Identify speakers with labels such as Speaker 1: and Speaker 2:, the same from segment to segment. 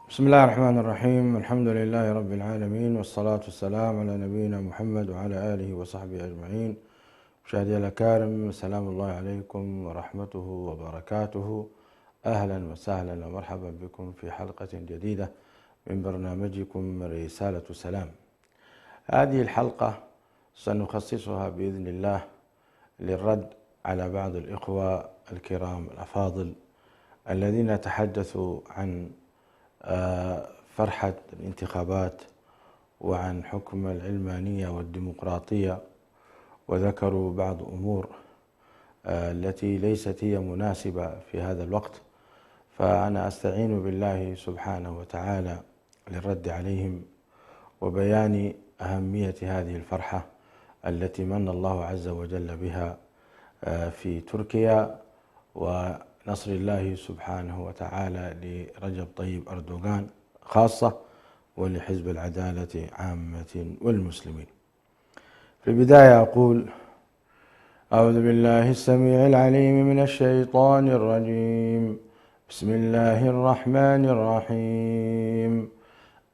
Speaker 1: بسم الله الرحمن الرحيم. الحمد لله رب العالمين، والصلاة والسلام على نبينا محمد وعلى آله وصحبه أجمعين. مشاهدي الأكارم، سلام الله عليكم ورحمته وبركاته. أهلا وسهلا ومرحبا بكم في حلقة جديدة من برنامجكم رسالة سلام. هذه الحلقة سنخصصها بإذن الله للرد على بعض الإخوة الكرام الأفاضل الذين تحدثوا عن فرحة الانتخابات وعن حكم العلمانية والديمقراطية، وذكروا بعض أمور التي ليست هي مناسبة في هذا الوقت. فأنا أستعين بالله سبحانه وتعالى للرد عليهم وبيان أهمية هذه الفرحة التي من الله عز وجل بها في تركيا، ونصر الله سبحانه وتعالى لرجب طيب أردوغان خاصة، ولحزب العدالة عامة والمسلمين. في البداية أقول: أعوذ بالله السميع العليم من الشيطان الرجيم. بسم الله الرحمن الرحيم.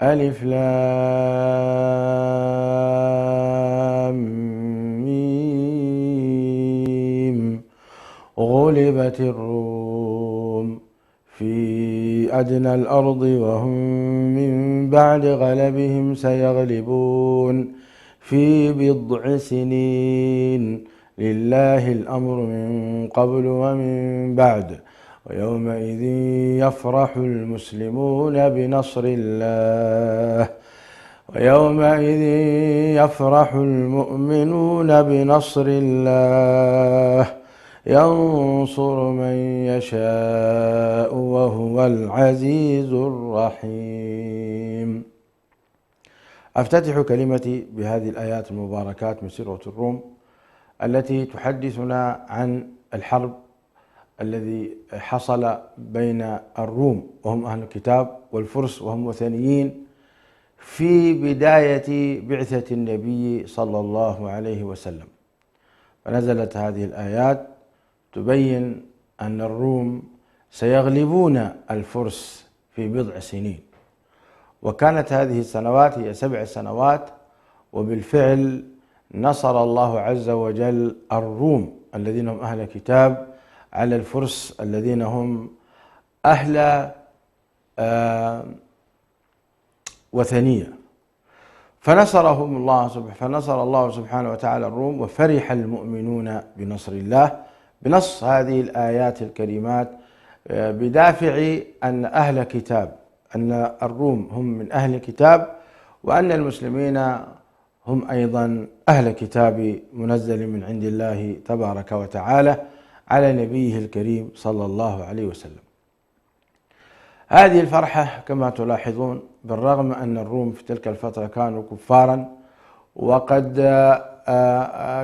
Speaker 1: ألف لام ميم. غلبت الروم في أدنى الأرض وهم من بعد غلبهم سيغلبون في بضع سنين، لله الأمر من قبل ومن بعد، ويومئذ يفرح المسلمون بنصر الله، ويومئذ يفرح المؤمنون بنصر الله، ينصر من يشاء وهو العزيز الرحيم. أفتتح كلمتي بهذه الآيات المباركات من سورة الروم التي تحدثنا عن الحرب الذي حصل بين الروم وهم أهل الكتاب والفرس وهم وثنيين في بداية بعثة النبي صلى الله عليه وسلم. فنزلت هذه الآيات تبين أن الروم سيغلبون الفرس في بضع سنين، وكانت هذه السنوات هي 7 سنوات، وبالفعل نصر الله عز وجل الروم الذين هم أهل كتاب على الفرس الذين هم أهل وثنية، فنصر الله سبحانه وتعالى الروم، وفرح المؤمنون بنصر الله بنص هذه الآيات الكريمات، بدافع أن أهل كتاب، أن الروم هم من أهل كتاب، وأن المسلمين هم أيضا أهل كتاب منزل من عند الله تبارك وتعالى على نبيه الكريم صلى الله عليه وسلم. هذه الفرحة كما تلاحظون، بالرغم أن الروم في تلك الفترة كانوا كفارا، وقد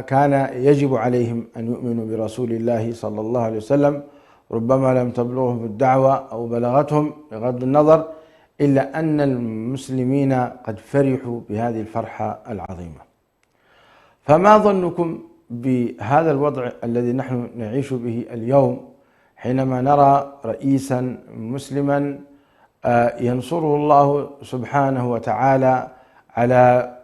Speaker 1: كان يجب عليهم أن يؤمنوا برسول الله صلى الله عليه وسلم، ربما لم تبلغهم الدعوة أو بلغتهم بغض النظر، إلا أن المسلمين قد فرحوا بهذه الفرحة العظيمة. فما ظنكم بهذا الوضع الذي نحن نعيش به اليوم، حينما نرى رئيسا مسلما ينصره الله سبحانه وتعالى على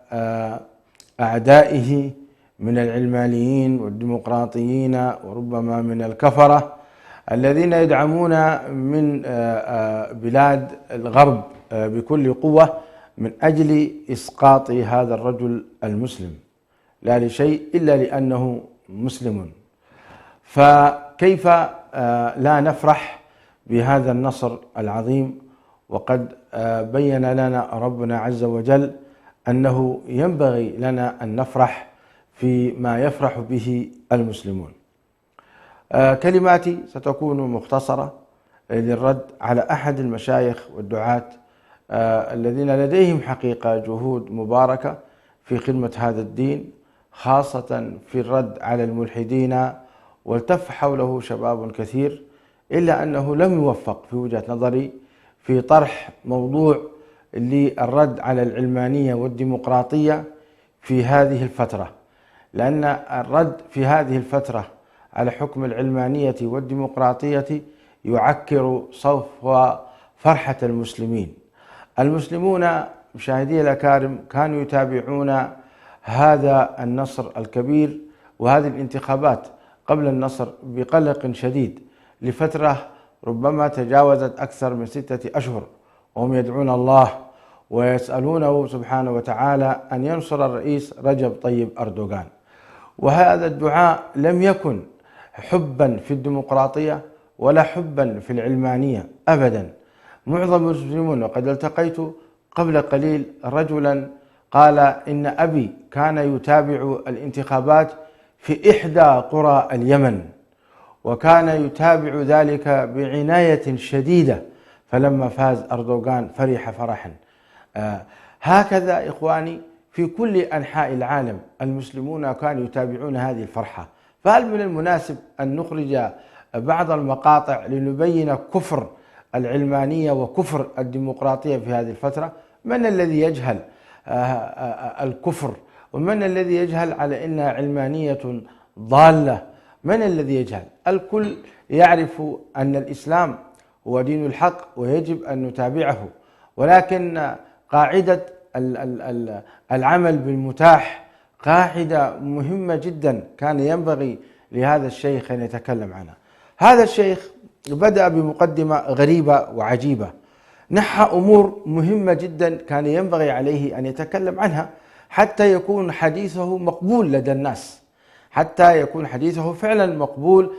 Speaker 1: أعدائه من العلمانيين والديمقراطيين، وربما من الكفرة الذين يدعمون من بلاد الغرب بكل قوة من أجل إسقاط هذا الرجل المسلم، لا لشيء إلا لأنه مسلم. فكيف لا نفرح بهذا النصر العظيم، وقد بين لنا ربنا عز وجل أنه ينبغي لنا أن نفرح فيما يفرح به المسلمون. كلماتي ستكون مختصرة للرد على أحد المشايخ والدعاة الذين لديهم حقيقة جهود مباركة في خدمة هذا الدين، خاصة في الرد على الملحدين، والتف حوله شباب كثير، إلا أنه لم يوفق في وجهة نظري في طرح موضوع للرد على العلمانية والديمقراطية في هذه الفترة، لأن الرد في هذه الفترة على حكم العلمانية والديمقراطية يعكر صفو فرحة المسلمين، المسلمون مشاهدي الأكارم كانوا يتابعون هذا النصر الكبير وهذه الانتخابات قبل النصر بقلق شديد لفترة ربما تجاوزت أكثر من 6 أشهر، وهم يدعون الله ويسألونه سبحانه وتعالى أن ينصر الرئيس رجب طيب أردوغان. وهذا الدعاء لم يكن حبا في الديمقراطية ولا حبا في العلمانية أبدا. معظم المسلمون، وقد التقيت قبل قليل رجلا قال إن أبي كان يتابع الانتخابات في إحدى قرى اليمن، وكان يتابع ذلك بعناية شديدة، فلما فاز أردوغان فرح فرحا. هكذا إخواني في كل أنحاء العالم المسلمون كانوا يتابعون هذه الفرحة. فهل من المناسب أن نخرج بعض المقاطع لنبين كفر العلمانية وكفر الديمقراطية في هذه الفترة؟ من الذي يجهل الكفر؟ ومن الذي يجهل على أنها علمانية ضالة؟ من الذي يجهل؟ الكل يعرف أن الإسلام هو دين الحق ويجب أن نتابعه، ولكن قاعدة العمل بالمتاح قاعدة مهمة جدا كان ينبغي لهذا الشيخ أن يتكلم عنها. هذا الشيخ بدأ بمقدمة غريبة وعجيبة، نحى أمور مهمة جدا كان ينبغي عليه أن يتكلم عنها حتى يكون حديثه مقبول لدى الناس، حتى يكون حديثه فعلا مقبول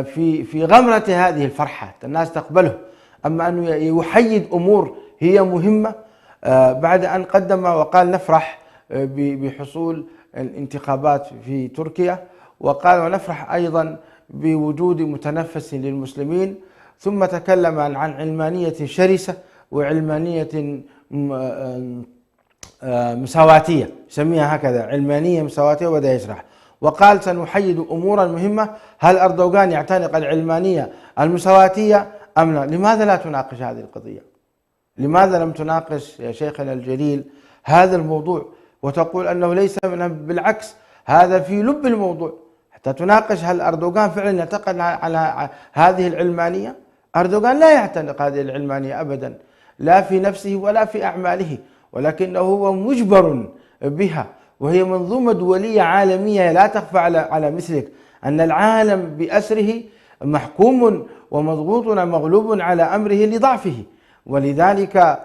Speaker 1: في غمرة هذه الفرحة الناس تقبله. أما أنه يحيد أمور هي مهمة بعد أن قدم وقال نفرح بحصول الانتخابات في تركيا، وقال ونفرح أيضا بوجود متنفس للمسلمين، ثم تكلم عن علمانية شرسة وعلمانية مساواتية، سميها هكذا علمانية مساواتية، وبدأ يشرح وقال سنحيد أمورا مهمة. هل أردوغان يعتنق العلمانية المساواتية أم لا؟ لماذا لا تناقش هذه القضية؟ لماذا لم تناقش يا شيخنا الجليل هذا الموضوع وتقول أنه ليس بالعكس هذا في لب الموضوع، حتى تناقش هل أردوغان فعلا يعتقد على هذه العلمانية؟ أردوغان لا يعتنق هذه العلمانية أبدا، لا في نفسه ولا في أعماله، ولكنه هو مجبر بها، وهي منظومة دولية عالمية لا تخفى على مثلك، أن العالم بأسره محكوم ومضغوط مغلوب على أمره لضعفه. ولذلك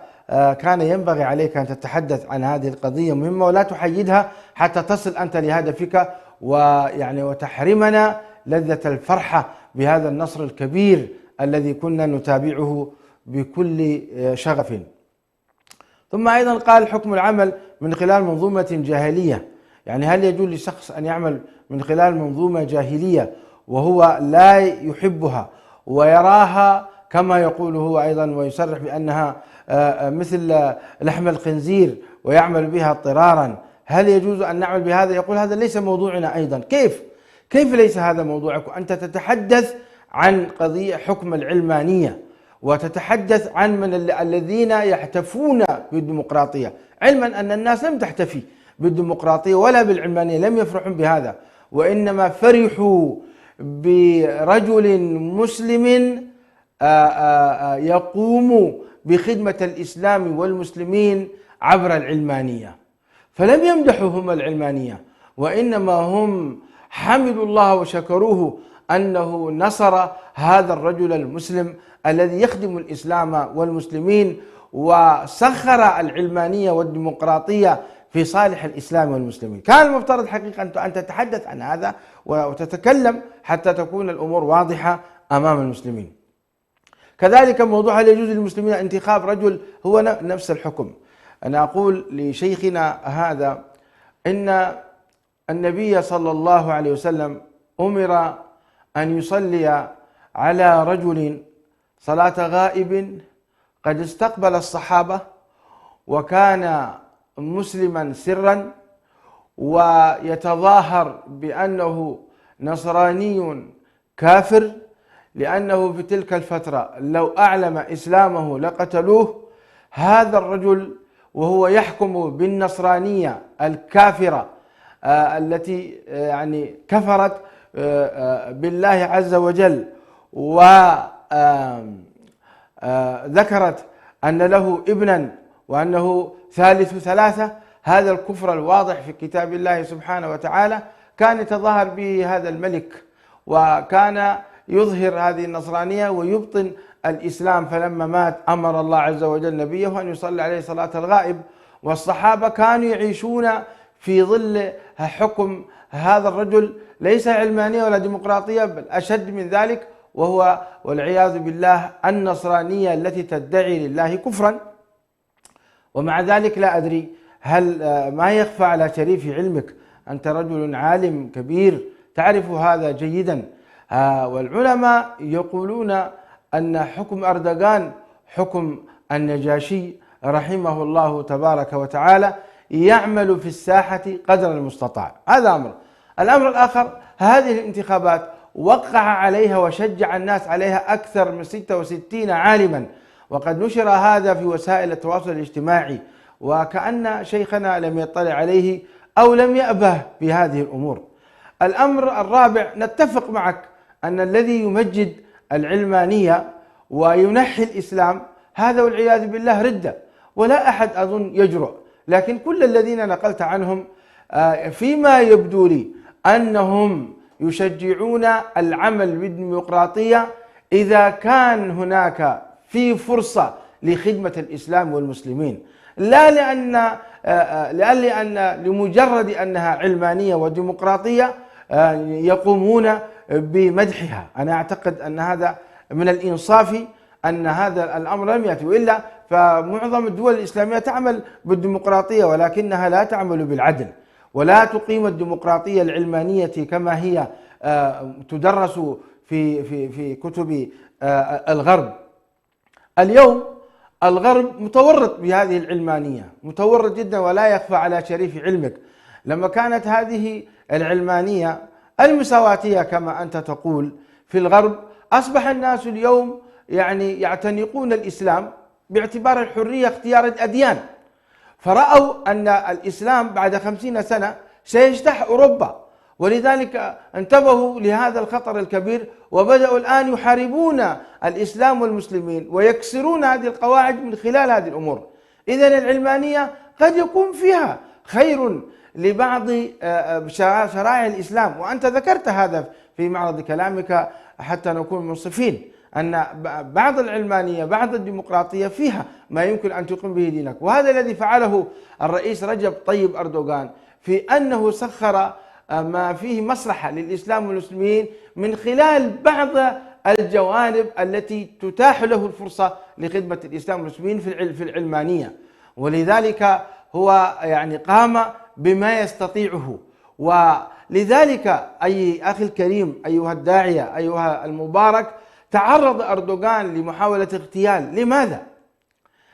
Speaker 1: كان ينبغي عليك أن تتحدث عن هذه القضية مهمة ولا تحيدها حتى تصل أنت لهدفك وتحرمنا لذة الفرحة بهذا النصر الكبير الذي كنا نتابعه بكل شغف. ثم أيضا قال حكم العمل من خلال منظومة جاهلية، يعني هل يجوز لشخص أن يعمل من خلال منظومة جاهلية وهو لا يحبها ويراها كما يقول هو أيضا ويصرح بأنها مثل لحم الخنزير ويعمل بها اضطرارا؟ هل يجوز أن نعمل بهذا؟ يقول هذا ليس موضوعنا أيضا. كيف ليس هذا موضوعك وأنت تتحدث عن قضية حكم العلمانية وتتحدث عن من الذين يحتفون بالديمقراطية، علما أن الناس لم تحتفي بالديمقراطية ولا بالعلمانية، لم يفرحون بهذا، وإنما فرحوا برجل مسلم يقوم بخدمة الإسلام والمسلمين عبر العلمانية. فلم يمدحوا هم العلمانية، وإنما هم حمدوا الله وشكروه أنه نصر هذا الرجل المسلم الذي يخدم الإسلام والمسلمين وسخر العلمانية والديمقراطية في صالح الإسلام والمسلمين. كان المفترض حقيقة أن تتحدث عن هذا وتتكلم حتى تكون الأمور واضحة أمام المسلمين. كذلك موضوع هل يجوز للمسلمين انتخاب رجل، هو نفس الحكم. أنا أقول لشيخنا هذا إن النبي صلى الله عليه وسلم أمر أن يصلي على رجل صلاة غائب قد استقبل الصحابة وكان مسلما سرا ويتظاهر بأنه نصراني كافر، لأنه في تلك الفترة لو أعلم إسلامه لقتلوه. هذا الرجل وهو يحكم بالنصرانية الكافرة التي يعني كفرت بالله عز وجل وذكرت أن له ابنا وأنه ثالث ثلاثة. هذا الكفر الواضح في كتاب الله سبحانه وتعالى كان يتظاهر به هذا الملك، وكان يظهر هذه النصرانية ويبطن الإسلام. فلما مات أمر الله عز وجل نبيه أن يصلي عليه صلاة الغائب، والصحابة كانوا يعيشون في ظل حكم هذا الرجل، ليس علمانية ولا ديمقراطية، بل أشد من ذلك، وهو والعياذ بالله النصرانية التي تدعي لله كفرا. ومع ذلك لا أدري هل ما يخفى على شريف علمك، أنت رجل عالم كبير تعرف هذا جيدا، والعلماء يقولون أن حكم أردوغان حكم النجاشي رحمه الله تبارك وتعالى يعمل في الساحة قدر المستطاع. هذا أمر. الأمر الآخر، هذه الانتخابات وقع عليها وشجع الناس عليها أكثر من 66 عالما، وقد نشر هذا في وسائل التواصل الاجتماعي، وكأن شيخنا لم يطلع عليه أو لم يأبه بهذه الأمور. الأمر الرابع، نتفق معك أن الذي يمجد العلمانية وينحي الإسلام هذا والعياذ بالله ردة، ولا أحد أظن يجرؤ. لكن كل الذين نقلت عنهم فيما يبدو لي أنهم يشجعون العمل بالديمقراطية إذا كان هناك في فرصة لخدمة الإسلام والمسلمين، لا لأن لمجرد أنها علمانية وديمقراطية يقومون بمدحها. أنا أعتقد أن هذا من الإنصاف أن هذا الأمر لم يأتي، وإلا فمعظم الدول الإسلامية تعمل بالديمقراطية ولكنها لا تعمل بالعدل، ولا تقيم الديمقراطية العلمانية كما هي تدرس في كتب الغرب. اليوم الغرب متورط بهذه العلمانية، متورط جدا، ولا يخفى على شريف علمك. لما كانت هذه العلمانية المساواتية كما أنت تقول في الغرب، أصبح الناس اليوم يعني يعتنقون الإسلام باعتبار الحرية اختيار الأديان، فرأوا أن الإسلام بعد 50 سنة سيجتاح أوروبا، ولذلك انتبهوا لهذا الخطر الكبير، وبدأوا الآن يحاربون الإسلام والمسلمين ويكسرون هذه القواعد من خلال هذه الأمور. إذن العلمانية قد يكون فيها خير لبعض شرائع الإسلام، وأنت ذكرت هذا في معرض كلامك حتى نكون منصفين، أن بعض العلمانية بعض الديمقراطية فيها ما يمكن أن تقيم به دينك. وهذا الذي فعله الرئيس رجب طيب أردوغان في أنه سخر ما فيه مصلحة للإسلام والمسلمين من خلال بعض الجوانب التي تتاح له الفرصة لخدمة الإسلام والمسلمين في العلمانية، ولذلك هو يعني قام بما يستطيعه. ولذلك أي أخي الكريم أيها الداعية أيها المبارك، تعرض أردوغان لمحاولة اغتيال. لماذا؟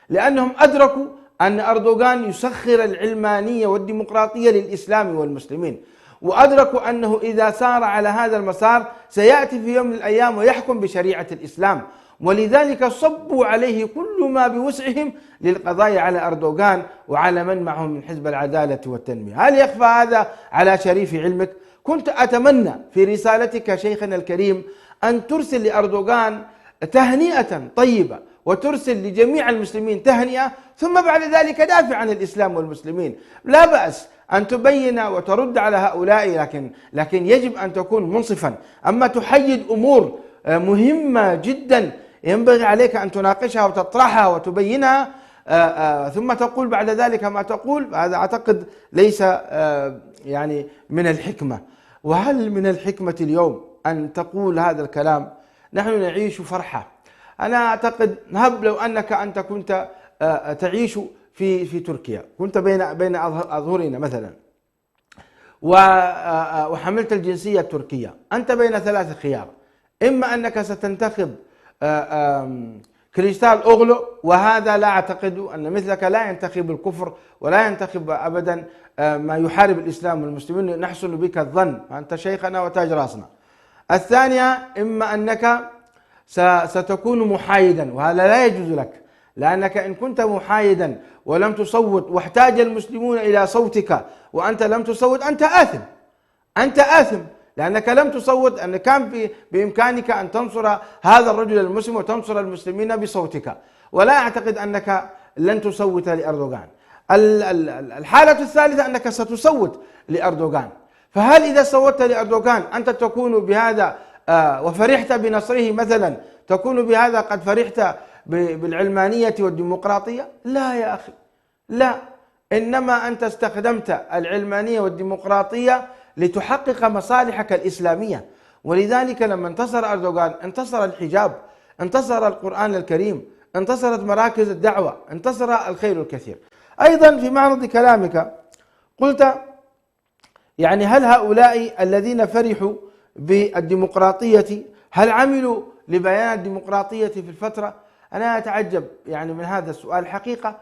Speaker 1: لأنهم أدركوا أن أردوغان يسخر العلمانية والديمقراطية للإسلام والمسلمين، وأدركوا أنه إذا سار على هذا المسار سيأتي في يوم من الأيام ويحكم بشريعة الإسلام، ولذلك صبوا عليه كل ما بوسعهم للقضاء على أردوغان وعلى من معهم من حزب العدالة والتنمية. هل يخفى هذا على شريف علمك؟ كنت أتمنى في رسالتك شيخنا الكريم أن ترسل لأردوغان تهنئة طيبة، وترسل لجميع المسلمين تهنئة، ثم بعد ذلك دافع عن الإسلام والمسلمين. لا بأس أن تبين وترد على هؤلاء، لكن يجب أن تكون منصفا. أما تحيد أمور مهمة جدا ينبغي عليك أن تناقشها وتطرحها وتبينها، ثم تقول بعد ذلك ما تقول، هذا أعتقد ليس يعني من الحكمة. وهل من الحكمة اليوم أن تقول هذا الكلام؟ نحن نعيش فرحة. أنا أعتقد نهب لو أنك أنت كنت تعيش في تركيا، كنت بين أظهرنا مثلا وحملت الجنسية التركية، أنت بين 3 خيار: إما أنك ستنتخب كريستال أوغلو، وهذا لا أعتقد أن مثلك لا ينتخب الكفر ولا ينتخب أبدا ما يحارب الإسلام والمسلمين، نحسن بك الظن، أنت شيخنا وتاج راسنا. الثانية إما أنك ستكون محايدا، وهذا لا يجوز لك، لأنك إن كنت محايدا ولم تصوت واحتاج المسلمون إلى صوتك وأنت لم تصوت، أنت آثم، أنت آثم، لأنك لم تصوت. أن كان بإمكانك أن تنصر هذا الرجل المسلم وتنصر المسلمين بصوتك، ولا أعتقد أنك لن تصوت لأردوغان. الحالة الثالثة أنك ستصوت لأردوغان. فهل إذا صوتت لأردوغان أنت تكون بهذا وفرحت بنصره مثلا، تكون بهذا قد فرحت بالعلمانية والديمقراطية؟ لا يا أخي، لا، إنما أنت استخدمت العلمانية والديمقراطية لتحقق مصالحك الإسلامية. ولذلك لما انتصر أردوغان انتصر الحجاب، انتصر القرآن الكريم، انتصرت مراكز الدعوة، انتصر الخير الكثير. أيضا في معرض كلامك قلت يعني هل هؤلاء الذين فرحوا بالديمقراطية هل عملوا لبيان الديمقراطية في الفترة؟ أنا أتعجب يعني من هذا السؤال. الحقيقة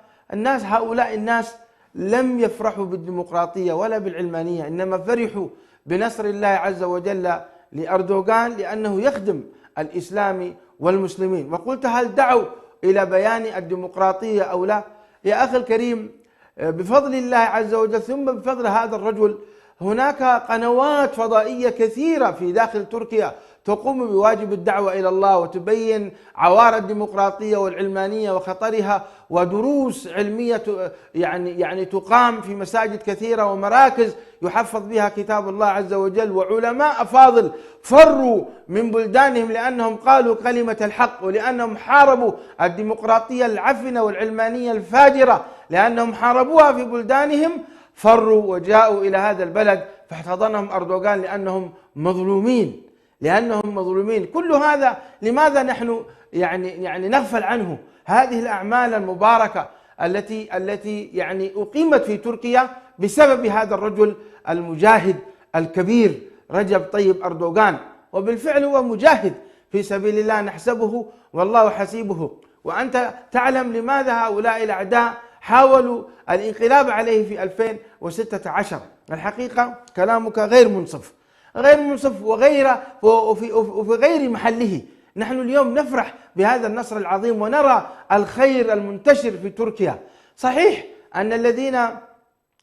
Speaker 1: هؤلاء الناس لم يفرحوا بالديمقراطية ولا بالعلمانية، إنما فرحوا بنصر الله عز وجل لأردوغان لأنه يخدم الإسلام والمسلمين. وقلت هل دعوا إلى بيان الديمقراطية أو لا؟ يا أخي الكريم، بفضل الله عز وجل ثم بفضل هذا الرجل هناك قنوات فضائية كثيرة في داخل تركيا تقوم بواجب الدعوة إلى الله وتبين عوار الديمقراطية والعلمانية وخطرها، ودروس علمية يعني تقام في مساجد كثيرة ومراكز يحفظ بها كتاب الله عز وجل، وعلماء أفاضل فروا من بلدانهم لأنهم قالوا كلمة الحق، ولأنهم حاربوا الديمقراطية العفنة والعلمانية الفاجرة، لأنهم حاربوها في بلدانهم، فروا وجاءوا إلى هذا البلد فاحتضنهم أردوغان لأنهم مظلومين، كل هذا لماذا نحن يعني نغفل عنه؟ هذه الأعمال المباركة التي يعني أقيمت في تركيا بسبب هذا الرجل المجاهد الكبير رجب طيب أردوغان. وبالفعل هو مجاهد في سبيل الله نحسبه والله حسيبه. وأنت تعلم لماذا هؤلاء الأعداء حاولوا الانقلاب عليه في 2016. الحقيقة كلامك غير منصف وفي غير محله. نحن اليوم نفرح بهذا النصر العظيم ونرى الخير المنتشر في تركيا. صحيح أن الذين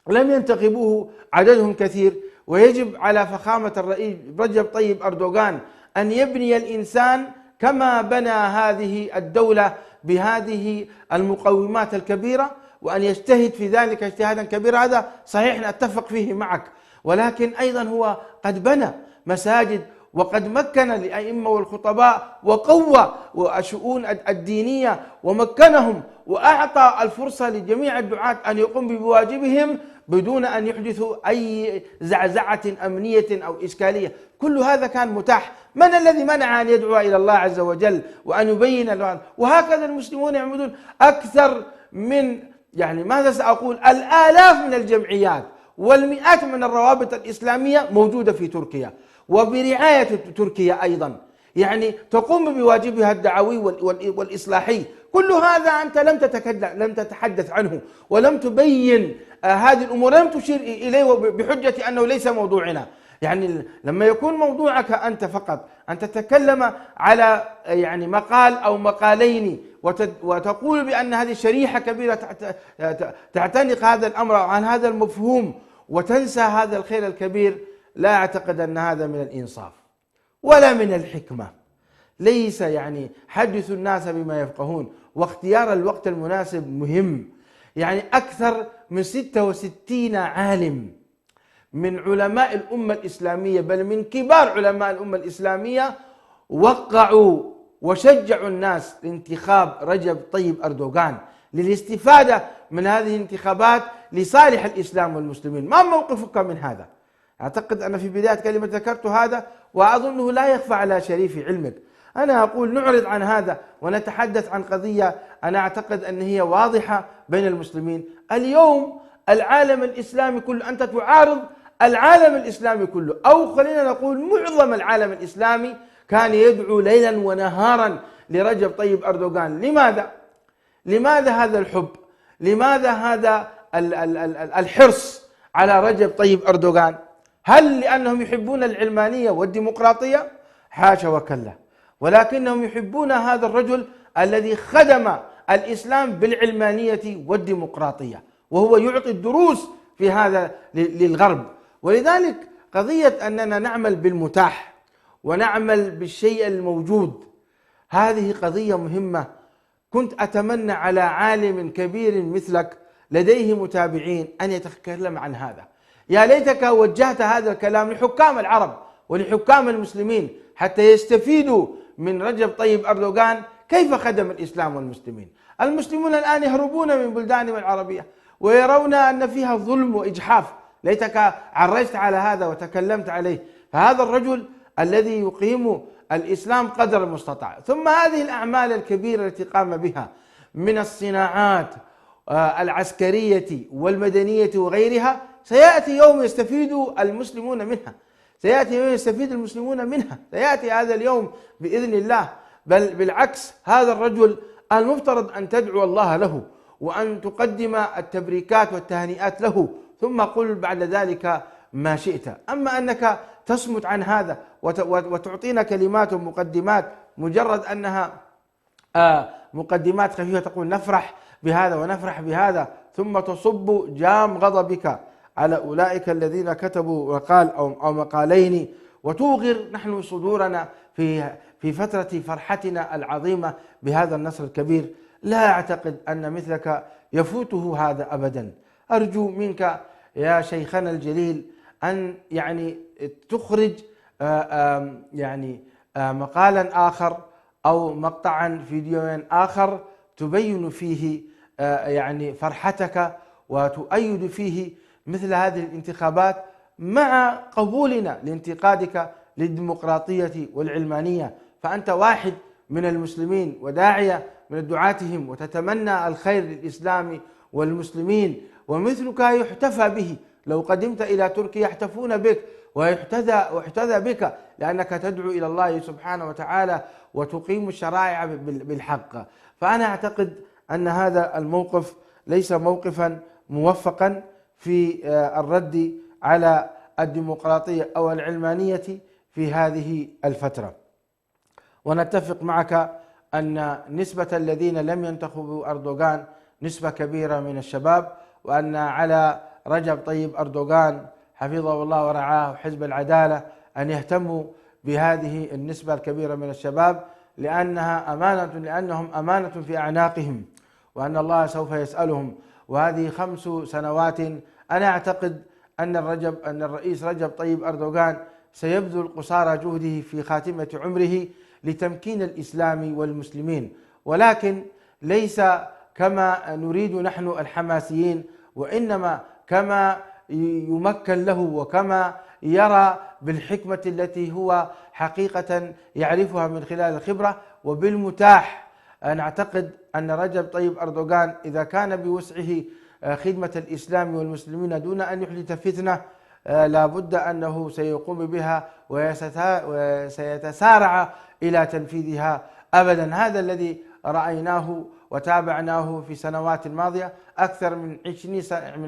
Speaker 1: لم ينتخبوه عددهم كثير، ويجب على فخامة الرئيس رجب طيب أردوغان أن يبني الإنسان كما بنى هذه الدولة بهذه المقومات الكبيرة، وأن يجتهد في ذلك اجتهادا كبيرا. هذا صحيح نتفق فيه معك، ولكن أيضا هو قد بنى مساجد وقد مكن الأئمة والخطباء وقوى الشؤون الدينية ومكنهم وأعطى الفرصة لجميع الدعاة أن يقوموا بواجبهم بدون أن يحدثوا أي زعزعة أمنية أو إشكالية. كل هذا كان متاح. من الذي منع أن يدعو إلى الله عز وجل وأن يبين له؟ وهكذا المسلمون يعملون أكثر من ماذا سأقول الآلاف من الجمعيات والمئات من الروابط الإسلامية موجودة في تركيا وبرعاية تركيا أيضا، تقوم بواجبها الدعوي والإصلاحي. كل هذا أنت لم تتحدث عنه ولم تبين هذه الأمور، لم تشير إليه بحجة أنه ليس موضوعنا. لما يكون موضوعك أنت فقط أن تتكلم على مقال أو مقالين وتقول بأن هذه شريحة كبيرة تعتنق هذا الأمر عن هذا المفهوم وتنسى هذا الخير الكبير، لا أعتقد أن هذا من الإنصاف ولا من الحكمة. ليس حدث الناس بما يفقهون، واختيار الوقت المناسب مهم. أكثر من 66 عالم من علماء الأمة الإسلامية، بل من كبار علماء الأمة الإسلامية، وقعوا وشجعوا الناس لانتخاب رجب طيب أردوغان للاستفادة من هذه الانتخابات لصالح الإسلام والمسلمين. ما موقفك من هذا؟ أعتقد أن في بداية كلمة ذكرت هذا، وأظنه لا يخفى على شريف علمك. أنا أقول نعرض عن هذا ونتحدث عن قضية أنا أعتقد أن هي واضحة بين المسلمين. اليوم العالم الإسلامي كله، أنت تعارض العالم الإسلامي كله، أو خلينا نقول معظم العالم الإسلامي كان يدعو ليلا ونهارا لرجب طيب أردوغان. لماذا هذا الحب؟ لماذا هذا الحرص على رجب طيب أردوغان؟ هل لأنهم يحبون العلمانية والديمقراطية؟ حاشا وكلا، ولكنهم يحبون هذا الرجل الذي خدم الإسلام بالعلمانية والديمقراطية، وهو يعطي الدروس في هذا للغرب. ولذلك قضية أننا نعمل بالمتاح ونعمل بالشيء الموجود، هذه قضية مهمة كنت أتمنى على عالم كبير مثلك لديه متابعين أن يتكلم عن هذا. يا ليتك وجهت هذا الكلام لحكام العرب ولحكام المسلمين حتى يستفيدوا من رجب طيب أردوغان كيف خدم الإسلام والمسلمين. المسلمون الآن يهربون من بلدانهم العربية ويرون أن فيها ظلم وإجحاف. ليتك عرجت على هذا وتكلمت عليه. فهذا الرجل الذي يقيم الإسلام قدر المستطاع. ثم هذه الأعمال الكبيرة التي قام بها من الصناعات العسكرية والمدنية وغيرها، سيأتي يوم يستفيد المسلمون منها، سيأتي يوم يستفيد المسلمون منها، سيأتي هذا اليوم بإذن الله. بل بالعكس، هذا الرجل المفترض أن تدعو الله له وأن تقدم التبريكات والتهنئات له، ثم قل بعد ذلك ما شئت. أما أنك تصمت عن هذا وتعطينا كلمات ومقدمات مجرد أنها مقدمات خفيفة، تقول نفرح بهذا ونفرح بهذا، ثم تصب جام غضبك على أولئك الذين كتبوا مقال أو مقالين، وتوغر نحن صدورنا في فترة فرحتنا العظيمة بهذا النصر الكبير. لا أعتقد أن مثلك يفوته هذا أبدا. أرجو منك يا شيخنا الجليل أن تخرج مقالا آخر أو مقطعا فيديويا آخر تبين فيه فرحتك وتؤيد فيه مثل هذه الانتخابات، مع قبولنا لانتقادك للديمقراطية والعلمانية. فأنت واحد من المسلمين وداعية من دعاتهم، وتتمنى الخير للإسلام والمسلمين، ومثلك يحتفى به. لو قدمت إلى تركيا يحتفون بك ويحتذى بك، لأنك تدعو إلى الله سبحانه وتعالى وتقيم الشرائع بالحق. فأنا أعتقد أن هذا الموقف ليس موقفا موفقا في الرد على الديمقراطية أو العلمانية في هذه الفترة. ونتفق معك أن نسبة الذين لم ينتخبوا أردوغان نسبة كبيرة من الشباب، وأن على رجب طيب أردوغان حفظه الله ورعاه وحزب العدالة أن يهتموا بهذه النسبة الكبيرة من الشباب، لأنهم أمانة في أعناقهم، وأن الله سوف يسألهم. وهذه 5 سنوات أنا أعتقد أن الرئيس رجب طيب أردوغان سيبذل قصارى جهده في خاتمة عمره لتمكين الإسلام والمسلمين، ولكن ليس كما نريد نحن الحماسيين، وإنما كما يمكن له وكما يرى بالحكمة التي هو حقيقة يعرفها من خلال الخبرة وبالمتاح. نعتقد أن رجب طيب أردوغان إذا كان بوسعه خدمة الإسلام والمسلمين دون أن يحدث فتنة، لا بد أنه سيقوم بها وسيتسارع إلى تنفيذها أبدا. هذا الذي رأيناه وتابعناه في سنوات الماضية. أكثر من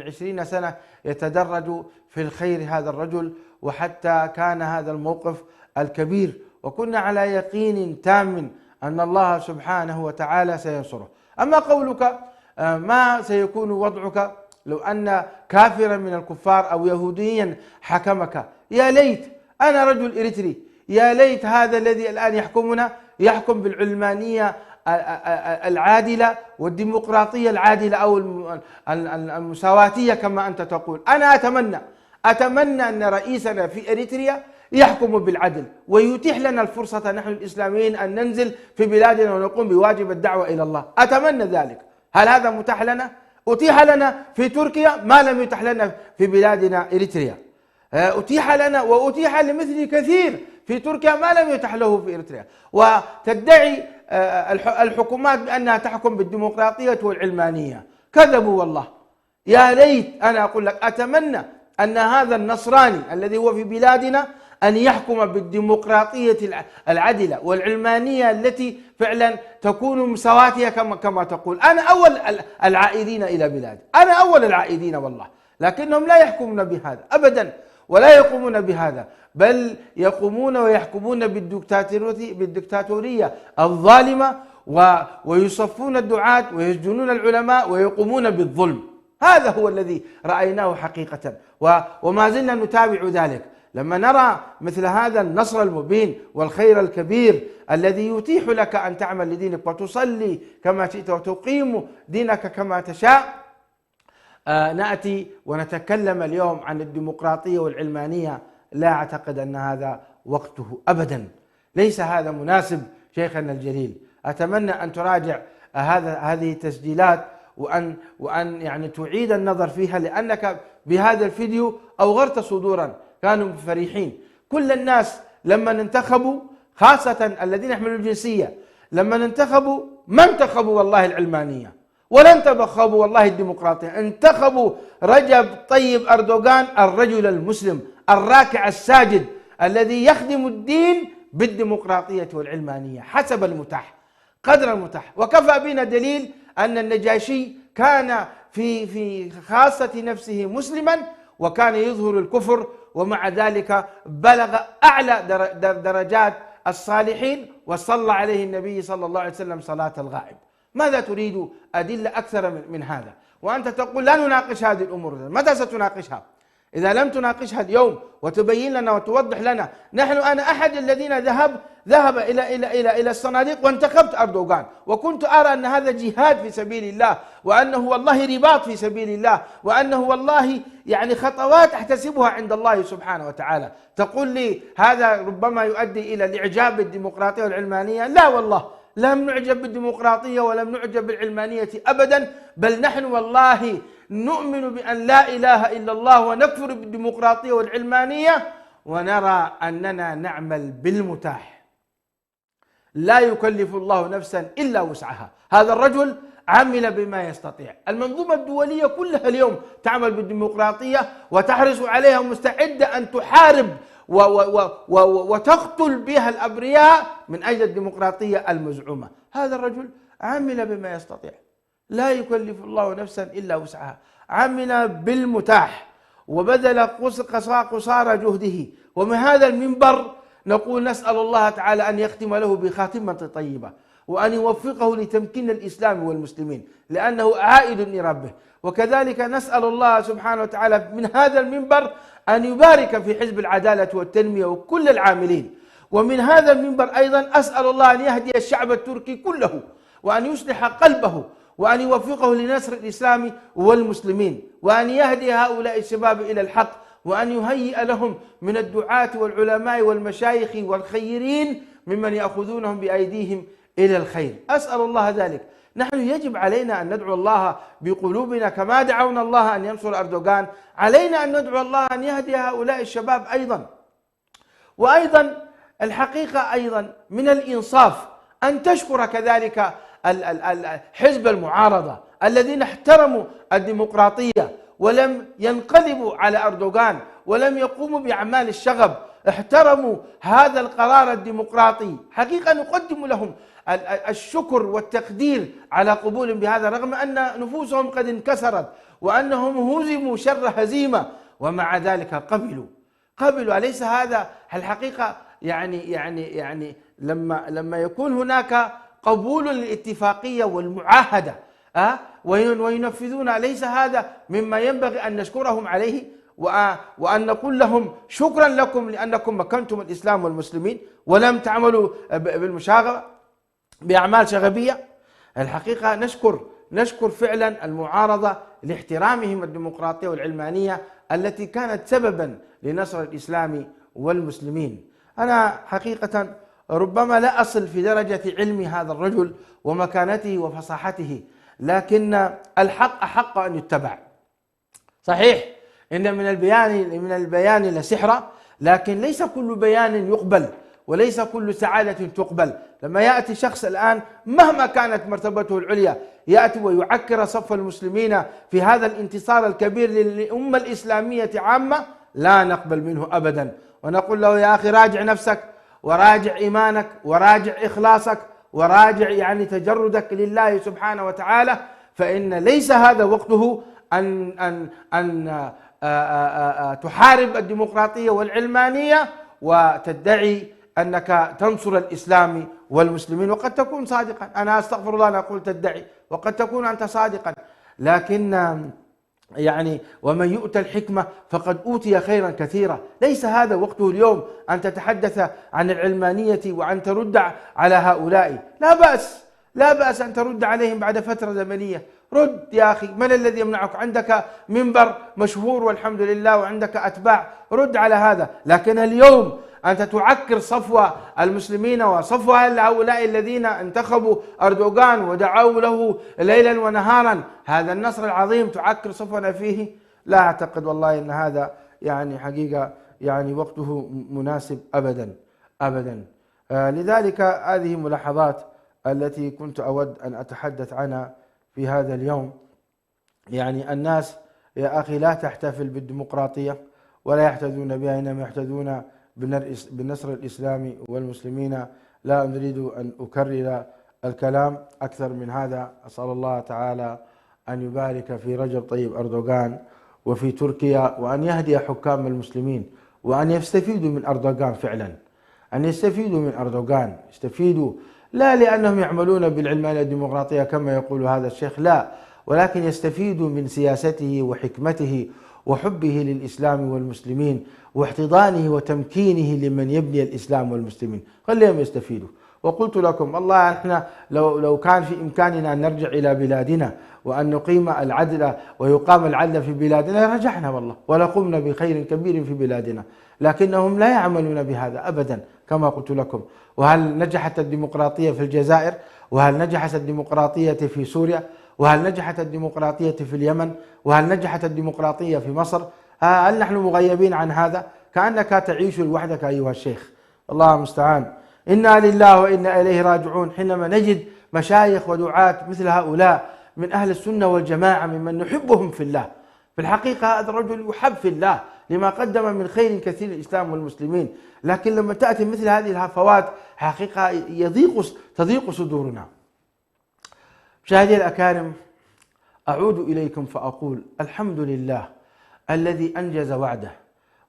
Speaker 1: 20 سنة يتدرج في الخير هذا الرجل، وحتى كان هذا الموقف الكبير، وكنا على يقين تام أن الله سبحانه وتعالى سينصره. أما قولك ما سيكون وضعك لو أن كافرا من الكفار أو يهوديا حكمك، يا ليت أنا رجل إريتري، يا ليت هذا الذي الآن يحكمنا يحكم بالعلمانية العادلة والديمقراطية العادلة أو المساواتية كما أنت تقول. أنا أتمنى أن رئيسنا في إريتريا يحكم بالعدل ويتيح لنا الفرصة نحن الإسلاميين أن ننزل في بلادنا ونقوم بواجب الدعوة إلى الله. أتمنى ذلك. هل هذا متاح لنا؟ أتيح لنا في تركيا ما لم يتح لنا في بلادنا إريتريا. أتيح لنا وأتيح لمثل كثير في تركيا ما لم يتح له في إريتريا. وتدعي الحكومات بأنها تحكم بالديمقراطية والعلمانية. كذبوا والله. يا ليت، أنا أقول لك أتمنى أن هذا النصراني الذي هو في بلادنا أن يحكم بالديمقراطية العدلة والعلمانية التي فعلا تكون مساواتية كما تقول. أنا أول العائدين إلى بلادي، أنا أول العائدين والله، لكنهم لا يحكمون بهذا أبدا ولا يقومون بهذا، بل يقومون ويحكمون بالدكتاتورية الظالمة ويصفون الدعاة ويسجنون العلماء ويقومون بالظلم. هذا هو الذي رأيناه حقيقة وما زلنا نتابع ذلك. لما نرى مثل هذا النصر المبين والخير الكبير الذي يتيح لك أن تعمل لدينك وتصلي كما شئت وتقيم دينك كما تشاء، نأتي ونتكلم اليوم عن الديمقراطية والعلمانية، لا أعتقد أن هذا وقته أبدا، ليس هذا مناسب شيخنا الجليل. أتمنى أن تراجع هذه التسجيلات وأن يعني تعيد النظر فيها، لأنك بهذا الفيديو أوغرت صدورا كانوا فرحين. كل الناس لما انتخبوا، خاصة الذين يحملوا الجنسية، لما انتخبوا ما انتخبوا والله العلمانية ولا انتخبوا والله الديمقراطية، انتخبوا رجب طيب أردوغان، الرجل المسلم الراكع الساجد الذي يخدم الدين بالديمقراطية والعلمانية حسب المتاح قدر المتاح. وكفى بنا دليل أن النجاشي كان في خاصة نفسه مسلما وكان يظهر الكفر، ومع ذلك بلغ أعلى درجات الصالحين وصلى عليه النبي صلى الله عليه وسلم صلاة الغائب. ماذا تريد أدلة أكثر من هذا؟ وأنت تقول لا نناقش هذه الأمور. متى ستناقشها؟ إذا لم تناقشها اليوم وتبين لنا وتوضح لنا. أنا أحد الذين ذهب إلى الصناديق وانتخبت أردوغان، وكنت أرى أن هذا جهاد في سبيل الله، وأنه والله رباط في سبيل الله، وأنه والله يعني خطوات أحتسبها عند الله سبحانه وتعالى. تقول لي هذا ربما يؤدي إلى الإعجاب بالديمقراطية والعلمانية؟ لا والله، لم نعجب بالديمقراطية ولم نعجب بالعلمانية أبدا، بل نحن والله نؤمن بأن لا إله إلا الله ونكفر بالديمقراطية والعلمانية، ونرى أننا نعمل بالمتاح. لا يكلف الله نفسا إلا وسعها. هذا الرجل عمل بما يستطيع. المنظومة الدولية كلها اليوم تعمل بالديمقراطية وتحرص عليها، مستعدة أن تحارب وتقتل بها الأبرياء من أجل الديمقراطية المزعومة. هذا الرجل عمل بما يستطيع، لا يكلف الله نفسا إلا وسعها، عمل بالمتاح وبذل قصارى جهده. ومن هذا المنبر نقول نسأل الله تعالى أن يختم له بخاتمة طيبة، وأن يوفقه لتمكين الإسلام والمسلمين، لأنه عائد لربه. وكذلك نسأل الله سبحانه وتعالى من هذا المنبر أن يبارك في حزب العدالة والتنمية وكل العاملين. ومن هذا المنبر أيضا أسأل الله أن يهدي الشعب التركي كله، وأن يصلح قلبه، وأن يوفقه لنصر الإسلام والمسلمين، وأن يهدي هؤلاء الشباب إلى الحق، وأن يهيئ لهم من الدعاة والعلماء والمشايخ والخيرين ممن يأخذونهم بأيديهم إلى الخير. أسأل الله ذلك. نحن يجب علينا أن ندعو الله بقلوبنا كما دعونا الله أن ينصر أردوغان، علينا أن ندعو الله أن يهدي هؤلاء الشباب أيضا. وأيضا الحقيقة أيضا من الإنصاف أن تشكر كذلك حزب المعارضة الذين احترموا الديمقراطية ولم ينقلبوا على أردوغان ولم يقوموا بأعمال الشغب، احترموا هذا القرار الديمقراطي. حقيقة نقدم لهم الشكر والتقدير على قبولهم بهذا، رغم أن نفوسهم قد انكسرت وأنهم هزموا شر هزيمة، ومع ذلك قبلوا. أليس هذا الحقيقة؟ يعني لما يكون هناك قبول للاتفاقية والمعاهدة وينفذون، أليس هذا مما ينبغي أن نشكرهم عليه، وأن نقول لهم شكرا لكم لأنكم مكنتم الإسلام والمسلمين ولم تعملوا بالمشاغبة بأعمال شغبية؟ الحقيقة نشكر فعلا المعارضة لاحترامهم الديمقراطية والعلمانية التي كانت سببا لنصر الإسلام والمسلمين. أنا حقيقة ربما لا أصل في درجة علم هذا الرجل ومكانته وفصاحته، لكن الحق أحق أن يتبع. صحيح إن من البيان لسحرة، لكن ليس كل بيان يقبل وليس كل سعادة تقبل. لما يأتي شخص الآن مهما كانت مرتبته العليا يأتي ويعكر صف المسلمين في هذا الانتصار الكبير للأمة الإسلامية عامة، لا نقبل منه أبدا، ونقول له يا أخي راجع نفسك وراجع إيمانك وراجع إخلاصك وراجع تجردك لله سبحانه وتعالى، فإن ليس هذا وقته أن تحارب الديمقراطية والعلمانية وتدعي أنك تنصر الإسلام والمسلمين. وقد تكون صادقا، أنا أستغفر الله أن أقول تدعي، وقد تكون أنت صادقا، لكن يعني ومن يؤتى الحكمة فقد أوتي خيرا كثيرا. ليس هذا وقته اليوم أن تتحدث عن العلمانية وأن ترد على هؤلاء. لا بأس، لا بأس أن ترد عليهم بعد فترة زمنية. رد يا أخي، من الذي يمنعك؟ عندك منبر مشهور والحمد لله وعندك أتباع، رد على هذا. لكن اليوم أنت تعكر صفو المسلمين وصفو هؤلاء الذين انتخبوا أردوغان ودعوا له ليلا ونهارا، هذا النصر العظيم تعكر صفونا فيه. لا أعتقد والله أن هذا يعني حقيقة يعني وقته مناسب أبدا أبدا. لذلك هذه ملاحظات التي كنت أود أن أتحدث عنها في هذا اليوم. يعني الناس يا أخي لا تحتفل بالديمقراطية ولا يحتذون بها، إنما يحتذون بالنصر الإسلامي والمسلمين. لا أريد أن أكرر الكلام أكثر من هذا. أسأل الله تعالى أن يبارك في رجب طيب أردوغان وفي تركيا، وأن يهدي حكام المسلمين، وأن يستفيدوا من أردوغان فعلا، أن يستفيدوا من أردوغان، يستفيدوا لا لأنهم يعملون بالعلمانية الديمقراطية كما يقول هذا الشيخ، لا، ولكن يستفيدوا من سياسته وحكمته وحبه للإسلام والمسلمين واحتضانه وتمكينه لمن يبني الإسلام والمسلمين. خليهم يستفيدوا. وقلت لكم والله احنا لو كان في إمكاننا أن نرجع إلى بلادنا وأن نقيم العدل ويقام العدل في بلادنا رجعنا والله ولقمنا بخير كبير في بلادنا، لكنهم لا يعملون بهذا أبدا كما قلت لكم. وهل نجحت الديمقراطية في الجزائر؟ وهل نجحت الديمقراطية في سوريا؟ وهل نجحت الديمقراطية في اليمن؟ وهل نجحت الديمقراطية في مصر؟ هل نحن مغيبين عن هذا؟ كأنك تعيش لوحدك أيها الشيخ. الله المستعان. إنا لله وإنا إليه راجعون. حينما نجد مشايخ ودعاة مثل هؤلاء من أهل السنة والجماعة ممن نحبهم في الله، في الحقيقة هذا الرجل يحب في الله لما قدم من خير كثير للإسلام والمسلمين، لكن لما تأتي مثل هذه الهفوات حقيقة تضيق صدورنا. مشاهدي الأكارم، أعود إليكم فأقول الحمد لله الذي أنجز وعده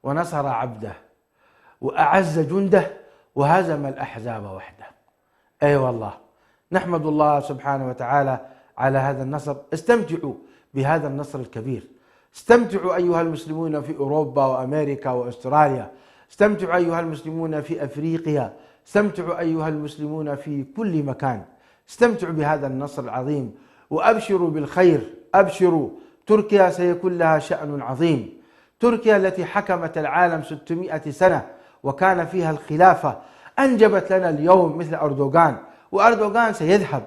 Speaker 1: ونصر عبده وأعز جنده وهزم الأحزاب وحده. أي والله نحمد الله سبحانه وتعالى على هذا النصر. استمتعوا بهذا النصر الكبير، استمتعوا أيها المسلمون في أوروبا وأمريكا وأستراليا، استمتعوا أيها المسلمون في أفريقيا، استمتعوا أيها المسلمون في كل مكان، استمتعوا بهذا النصر العظيم وأبشروا بالخير. أبشروا، تركيا سيكون لها شأن عظيم. تركيا التي حكمت العالم 600 سنة وكان فيها الخلافة أنجبت لنا اليوم مثل أردوغان، وأردوغان سيذهب.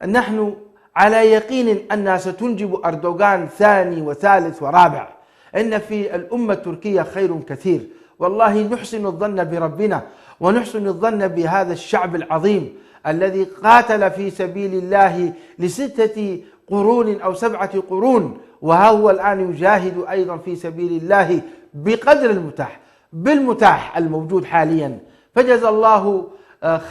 Speaker 1: نحن على يقين أنها ستنجب أردوغان ثاني وثالث ورابع. إن في الأمة التركية خير كثير، والله نحسن الظن بربنا ونحسن الظن بهذا الشعب العظيم الذي قاتل في سبيل الله ل6 قرون أو 7 قرون، وها هو الآن يجاهد أيضا في سبيل الله بقدر المتاح بالمتاح الموجود حاليا. فجزا الله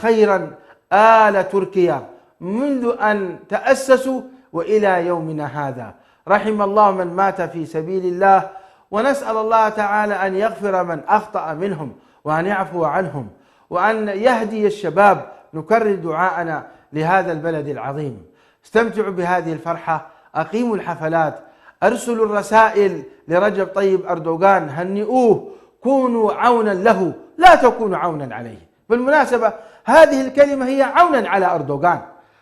Speaker 1: خيرا آل تركيا منذ أن تأسسوا وإلى يومنا هذا. رحم الله من مات في سبيل الله، ونسأل الله تعالى أن يغفر من أخطأ منهم وأن يعفو عنهم وأن يهدي الشباب. نكرر دعاءنا لهذا البلد العظيم. استمتعوا بهذه الفرحة، أقيموا الحفلات، أرسلوا الرسائل لرجب طيب أردوغان، هنئوه، كونوا عونا له لا تكونوا عونا عليه. بالمناسبة هذه الكلمة هي عونا على أردوغان،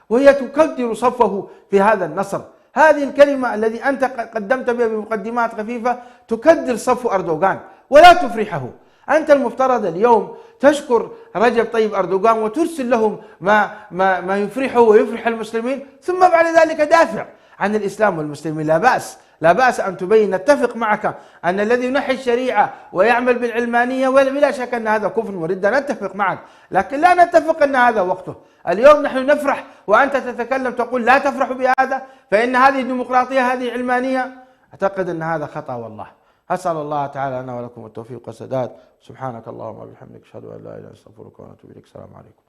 Speaker 1: وهي تكدر صفه في هذا النصر. هذه الكلمة الذي أنت قدمت بها بمقدمات خفيفة تكدر صف أردوغان ولا تفرحه. أنت المفترض اليوم تشكر رجب طيب أردوغان وترسل لهم ما يفرحه ويفرح المسلمين، ثم بعد ذلك دافع عن الإسلام والمسلمين. لا بأس، لا بأس أن تبين. نتفق معك أن الذي ينحي الشريعة ويعمل بالعلمانية بلا شك أن هذا كفر وردة، نتفق معك، لكن لا نتفق أن هذا وقته. اليوم نحن نفرح وأنت تتكلم تقول لا تفرحوا بهذا فإن هذه ديمقراطية، هذه علمانية. أعتقد أن هذا خطأ والله. أسأل الله تعالى لنا ولكم التوفيق والسداد. سبحانك اللهم وبحمدك، أشهد أن لا إله إلا أنت، أستغفرك وأتوب إليك. السلام عليكم.